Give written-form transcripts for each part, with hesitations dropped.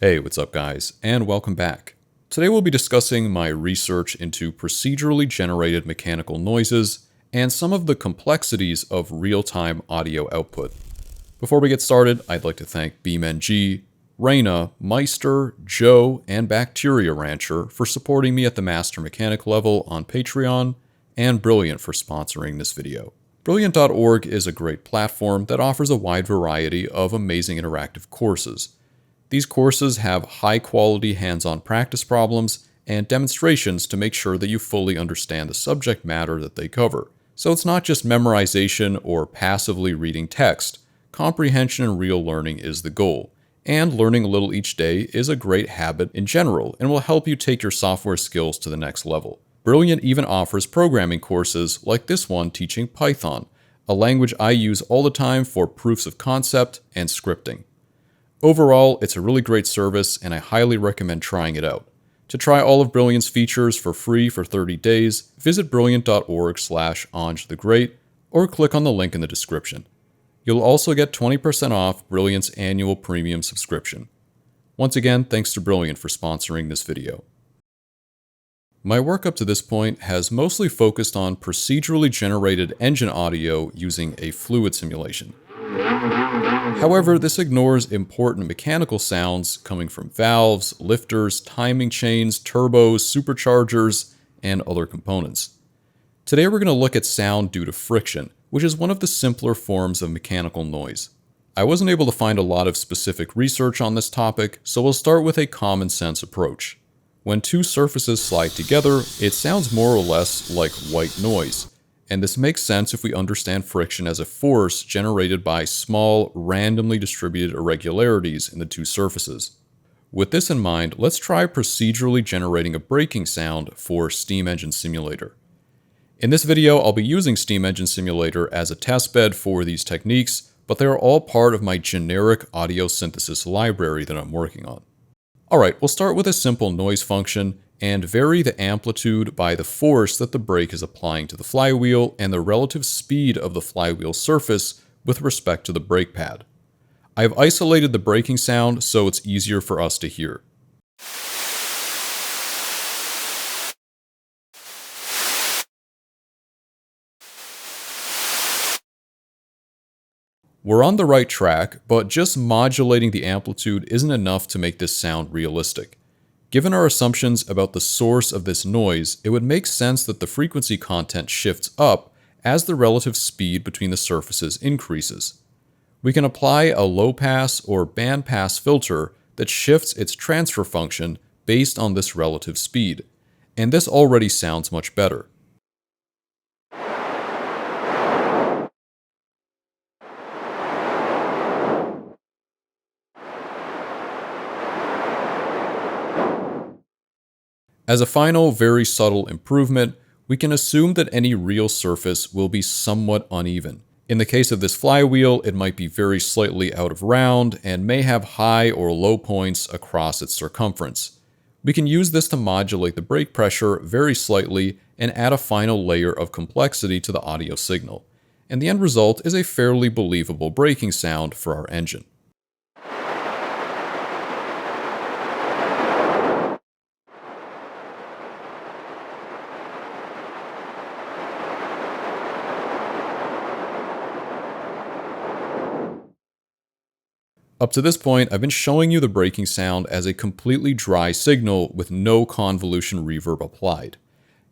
Hey, what's up guys, and welcome back. Today we'll be discussing my research into procedurally generated mechanical noises and some of the complexities of real-time audio output. Before we get started, I'd like to thank BeamNG, Reina, Meister, Joe, and Bacteria Rancher for supporting me at the Master Mechanic level on Patreon, and Brilliant for sponsoring this video. Brilliant.org is a great platform that offers a wide variety of amazing interactive courses. These courses have high-quality hands-on practice problems and demonstrations to make sure that you fully understand the subject matter that they cover. So it's not just memorization or passively reading text. Comprehension and real learning is the goal. And learning a little each day is a great habit in general and will help you take your software skills to the next level. Brilliant even offers programming courses like this one teaching Python, a language I use all the time for proofs of concept and scripting. Overall, it's a really great service and I highly recommend trying it out. To try all of Brilliant's features for free for 30 days, visit brilliant.org/AnjTheGreat or click on the link in the description. You'll also get 20% off Brilliant's annual premium subscription. Once again, thanks to Brilliant for sponsoring this video. My work up to this point has mostly focused on procedurally generated engine audio using a fluid simulation. However, this ignores important mechanical sounds coming from valves, lifters, timing chains, turbos, superchargers, and other components. Today we're going to look at sound due to friction, which is one of the simpler forms of mechanical noise. I wasn't able to find a lot of specific research on this topic, so we'll start with a common sense approach. When two surfaces slide together, it sounds more or less like white noise. And this makes sense if we understand friction as a force generated by small, randomly distributed irregularities in the two surfaces. With this in mind, let's try procedurally generating a braking sound for Steam Engine Simulator. In this video, I'll be using Steam Engine Simulator as a testbed for these techniques, but they are all part of my generic audio synthesis library that I'm working on. Alright, we'll start with a simple noise function and vary the amplitude by the force that the brake is applying to the flywheel and the relative speed of the flywheel surface with respect to the brake pad. I've isolated the braking sound so it's easier for us to hear. We're on the right track, but just modulating the amplitude isn't enough to make this sound realistic. Given our assumptions about the source of this noise, it would make sense that the frequency content shifts up as the relative speed between the surfaces increases. We can apply a low-pass or band-pass filter that shifts its transfer function based on this relative speed, and this already sounds much better. As a final, very subtle improvement, we can assume that any real surface will be somewhat uneven. In the case of this flywheel, it might be very slightly out of round and may have high or low points across its circumference. We can use this to modulate the brake pressure very slightly and add a final layer of complexity to the audio signal. And the end result is a fairly believable braking sound for our engine. Up to this point, I've been showing you the braking sound as a completely dry signal with no convolution reverb applied.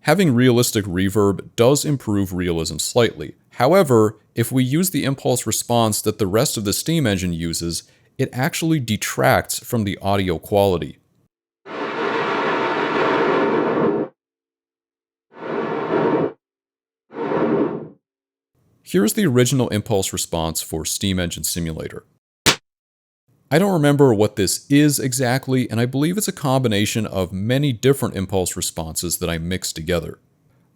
Having realistic reverb does improve realism slightly. However, if we use the impulse response that the rest of the steam engine uses, it actually detracts from the audio quality. Here's the original impulse response for Steam Engine Simulator. I don't remember what this is exactly, and I believe it's a combination of many different impulse responses that I mixed together.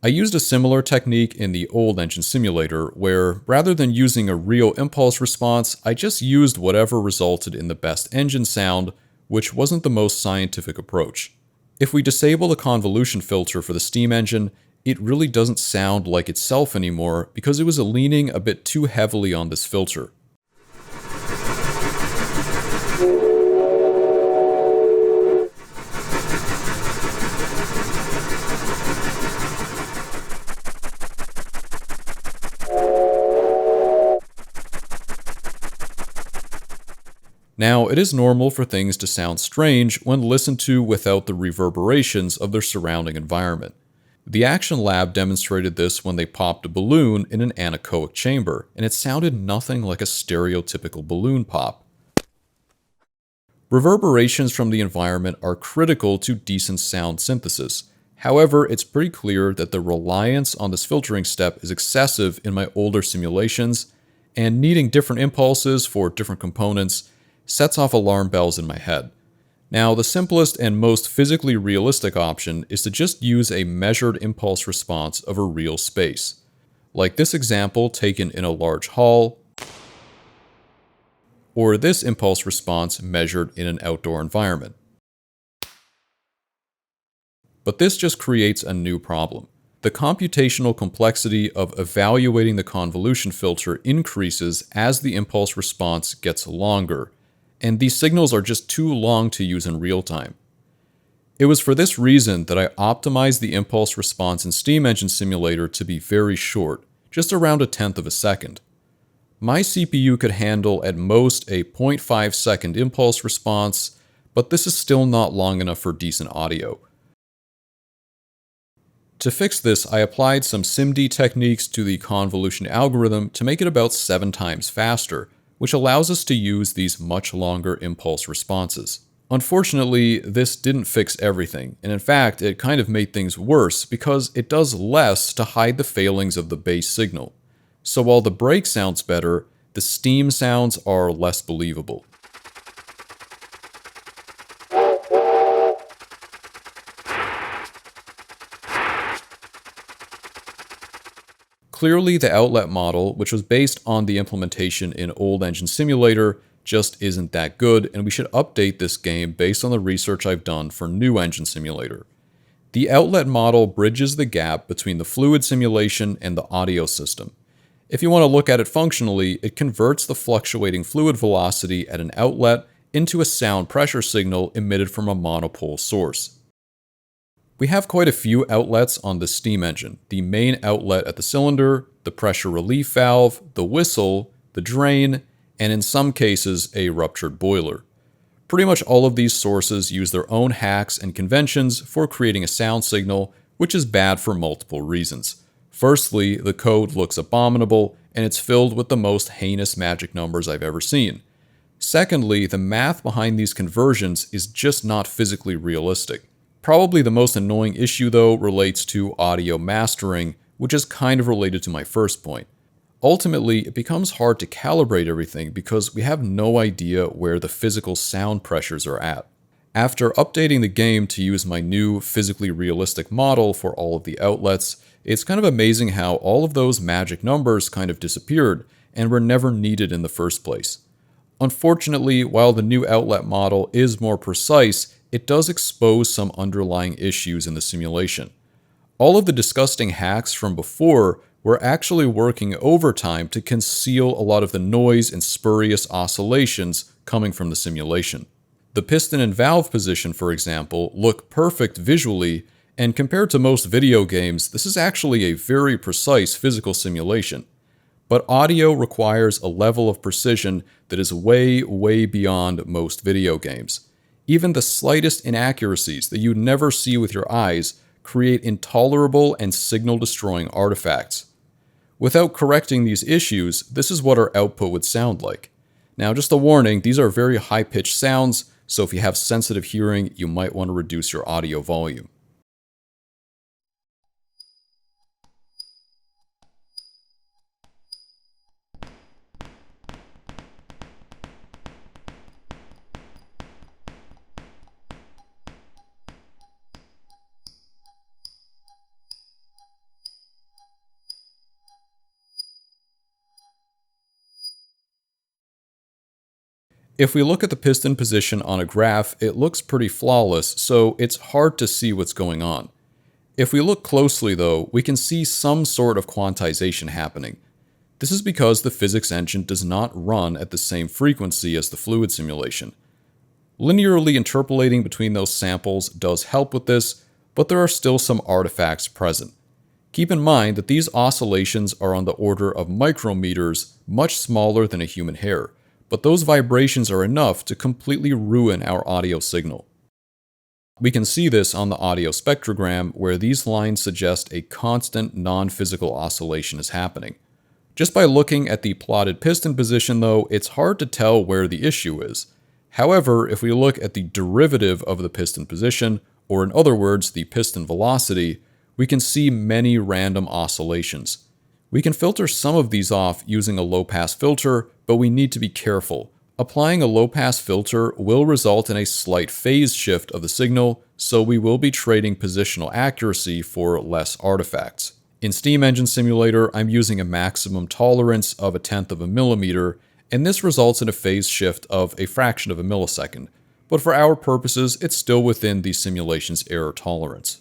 I used a similar technique in the old Engine Simulator, where rather than using a real impulse response, I just used whatever resulted in the best engine sound, which wasn't the most scientific approach. If we disable the convolution filter for the steam engine, it really doesn't sound like itself anymore because it was leaning a bit too heavily on this filter. Now, it is normal for things to sound strange when listened to without the reverberations of their surrounding environment. The Action Lab demonstrated this when they popped a balloon in an anechoic chamber, and it sounded nothing like a stereotypical balloon pop. Reverberations from the environment are critical to decent sound synthesis. However, it's pretty clear that the reliance on this filtering step is excessive in my older simulations, and needing different impulses for different components sets off alarm bells in my head. Now, the simplest and most physically realistic option is to just use a measured impulse response of a real space. Like this example taken in a large hall, or this impulse response measured in an outdoor environment. But this just creates a new problem. The computational complexity of evaluating the convolution filter increases as the impulse response gets longer, and these signals are just too long to use in real time. It was for this reason that I optimized the impulse response in Steam Engine Simulator to be very short, just around 1/10 of a second. My CPU could handle at most a 0.5 second impulse response, but this is still not long enough for decent audio. To fix this, I applied some SIMD techniques to the convolution algorithm to make it about 7 times faster, which allows us to use these much longer impulse responses. Unfortunately, this didn't fix everything, and in fact, it kind of made things worse because it does less to hide the failings of the base signal. So while the break sounds better, the steam sounds are less believable. Clearly, the outlet model, which was based on the implementation in old Engine Simulator, just isn't that good, and we should update this game based on the research I've done for new Engine Simulator. The outlet model bridges the gap between the fluid simulation and the audio system. If you want to look at it functionally, it converts the fluctuating fluid velocity at an outlet into a sound pressure signal emitted from a monopole source. We have quite a few outlets on the steam engine: the main outlet at the cylinder, the pressure relief valve, the whistle, the drain, and in some cases, a ruptured boiler. Pretty much all of these sources use their own hacks and conventions for creating a sound signal, which is bad for multiple reasons. Firstly, the code looks abominable, and it's filled with the most heinous magic numbers I've ever seen. Secondly, the math behind these conversions is just not physically realistic. Probably the most annoying issue, though, relates to audio mastering, which is kind of related to my first point. Ultimately, it becomes hard to calibrate everything because we have no idea where the physical sound pressures are at. After updating the game to use my new physically realistic model for all of the outlets, it's kind of amazing how all of those magic numbers kind of disappeared and were never needed in the first place. Unfortunately, while the new outlet model is more precise, it does expose some underlying issues in the simulation. All of the disgusting hacks from before were actually working overtime to conceal a lot of the noise and spurious oscillations coming from the simulation. The piston and valve position, for example, look perfect visually, and compared to most video games, this is actually a very precise physical simulation. But audio requires a level of precision that is way, way beyond most video games. Even the slightest inaccuracies that you'd never see with your eyes create intolerable and signal-destroying artifacts. Without correcting these issues, this is what our output would sound like. Now, just a warning, these are very high-pitched sounds, so if you have sensitive hearing, you might want to reduce your audio volume. If we look at the piston position on a graph, it looks pretty flawless, so it's hard to see what's going on. If we look closely though, we can see some sort of quantization happening. This is because the physics engine does not run at the same frequency as the fluid simulation. Linearly interpolating between those samples does help with this, but there are still some artifacts present. Keep in mind that these oscillations are on the order of micrometers, much smaller than a human hair, but those vibrations are enough to completely ruin our audio signal. We can see this on the audio spectrogram, where these lines suggest a constant non-physical oscillation is happening. Just by looking at the plotted piston position though, it's hard to tell where the issue is. However, if we look at the derivative of the piston position, or in other words, the piston velocity, we can see many random oscillations. We can filter some of these off using a low-pass filter, but we need to be careful. Applying a low-pass filter will result in a slight phase shift of the signal, so we will be trading positional accuracy for less artifacts. In Steam Engine Simulator, I'm using a maximum tolerance of 1/10 of a millimeter, and this results in a phase shift of a fraction of a millisecond. But for our purposes, it's still within the simulation's error tolerance.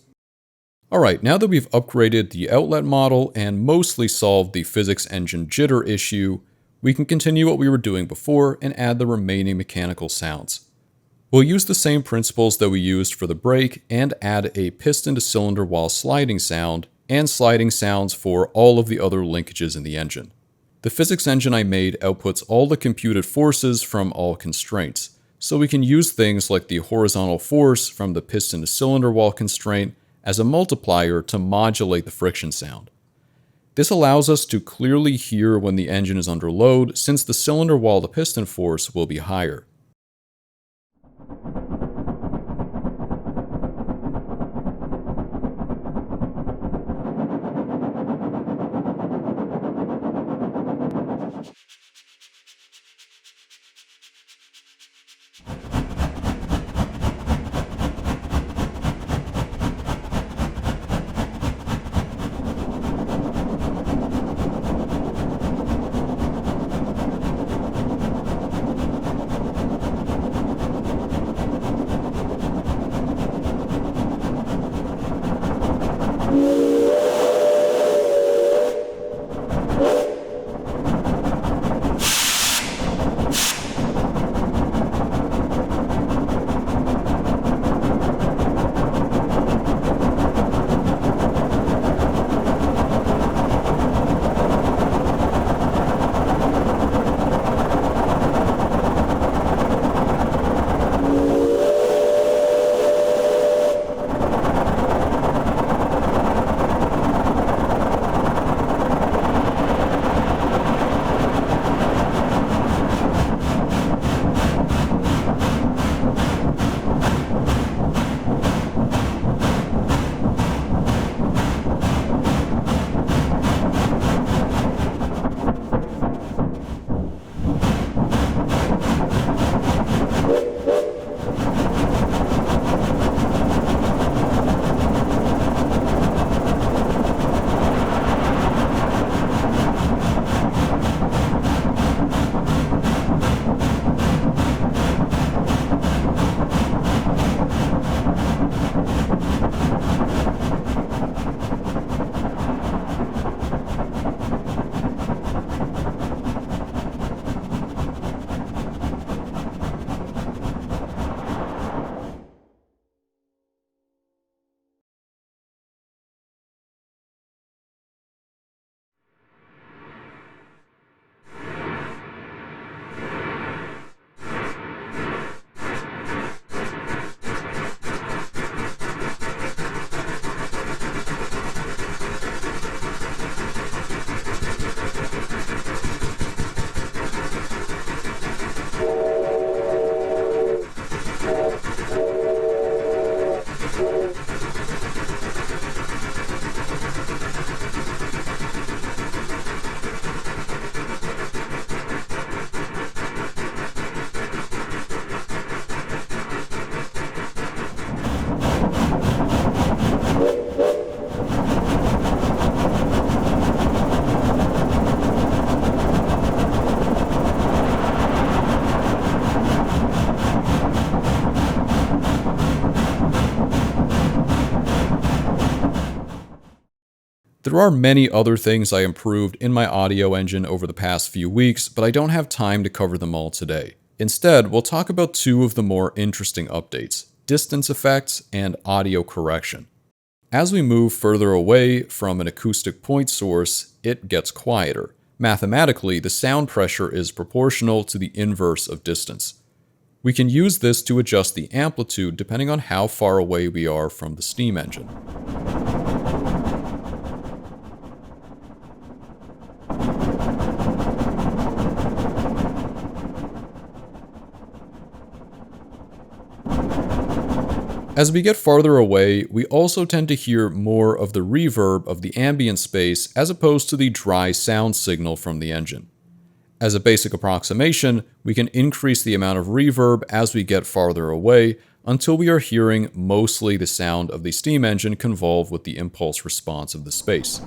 Alright, now that we've upgraded the outlet model and mostly solved the physics engine jitter issue, we can continue what we were doing before and add the remaining mechanical sounds. We'll use the same principles that we used for the brake and add a piston to cylinder while sliding sound and sliding sounds for all of the other linkages in the engine. The physics engine I made outputs all the computed forces from all constraints, so we can use things like the horizontal force from the piston to cylinder wall constraint as a multiplier to modulate the friction sound. This allows us to clearly hear when the engine is under load, since the cylinder wall to piston force will be higher. There are many other things I improved in my audio engine over the past few weeks, but I don't have time to cover them all today. Instead, we'll talk about two of the more interesting updates: distance effects and audio correction. As we move further away from an acoustic point source, it gets quieter, Mathematically, the sound pressure is proportional to the inverse of distance. We can use this to adjust the amplitude depending on how far away we are from the steam engine. As we get farther away, we also tend to hear more of the reverb of the ambient space as opposed to the dry sound signal from the engine. As a basic approximation, we can increase the amount of reverb as we get farther away until we are hearing mostly the sound of the steam engine convolve with the impulse response of the space.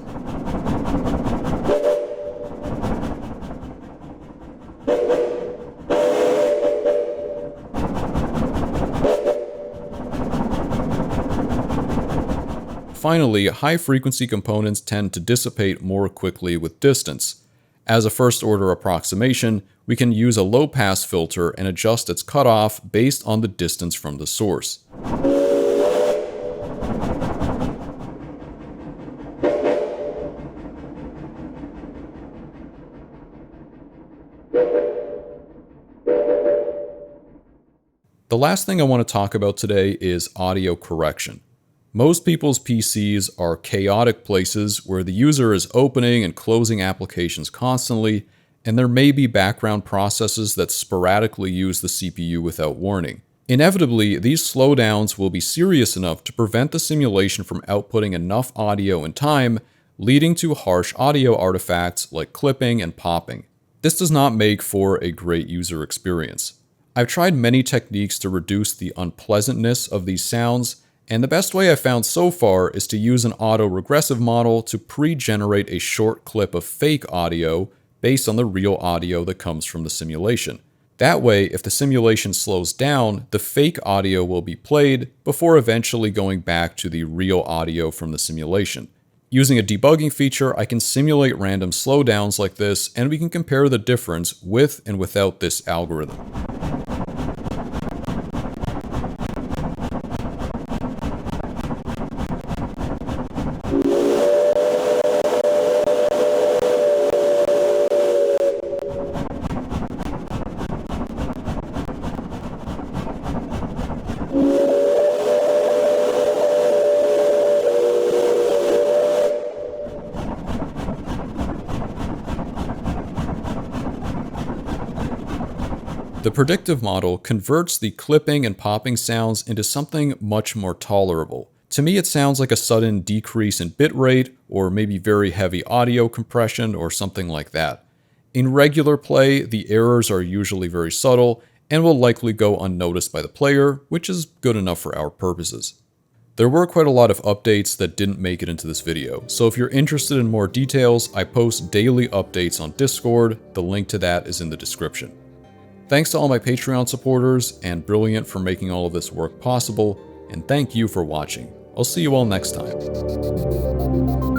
Finally, high-frequency components tend to dissipate more quickly with distance. As a first-order approximation, we can use a low-pass filter and adjust its cutoff based on the distance from the source. The last thing I want to talk about today is audio correction. Most people's PCs are chaotic places where the user is opening and closing applications constantly, and there may be background processes that sporadically use the CPU without warning. Inevitably, these slowdowns will be serious enough to prevent the simulation from outputting enough audio in time, leading to harsh audio artifacts like clipping and popping. This does not make for a great user experience. I've tried many techniques to reduce the unpleasantness of these sounds, and the best way I've found so far is to use an auto-regressive model to pre-generate a short clip of fake audio based on the real audio that comes from the simulation. That way, if the simulation slows down, the fake audio will be played before eventually going back to the real audio from the simulation. Using a debugging feature, I can simulate random slowdowns like this, and we can compare the difference with and without this algorithm. The predictive model converts the clipping and popping sounds into something much more tolerable. To me, it sounds like a sudden decrease in bitrate, or maybe very heavy audio compression, or something like that. In regular play, the errors are usually very subtle, and will likely go unnoticed by the player, which is good enough for our purposes. There were quite a lot of updates that didn't make it into this video, so if you're interested in more details, I post daily updates on Discord. The link to that is in the description. Thanks to all my Patreon supporters and Brilliant for making all of this work possible, and thank you for watching. I'll see you all next time.